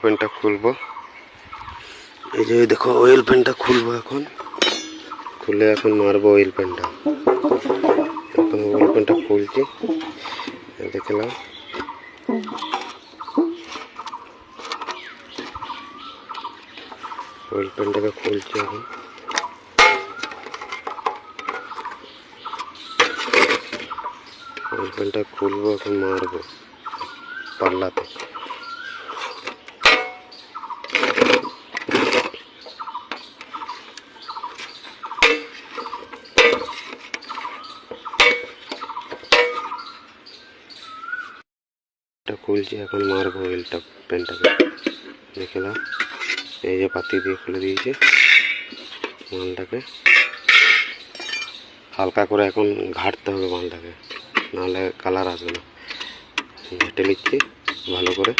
পেনটা খুলবো। এই যে দেখো অয়েল পেনটা খুলবো, এখন খুলে এখন মারবো অয়েল পেনটা। এখন অয়েল পেনটা খুলছি, দেখলাম অয়েল পেনটাকে খুলছি। এখন অয়েল পেনটা খুলবো, এখন মারবো পাল্লাতে। খুলছি, এখন মারবো অয়েলটা পেনটাকে। দেখলাম এই যে পাতি দিয়ে খুলে দিয়েছে মালটাকে। হালকা করে এখন ঘাটতে হবে মালটাকে, নাহলে কালার আসবে না। ঘেটে নিচ্ছি ভালো করে।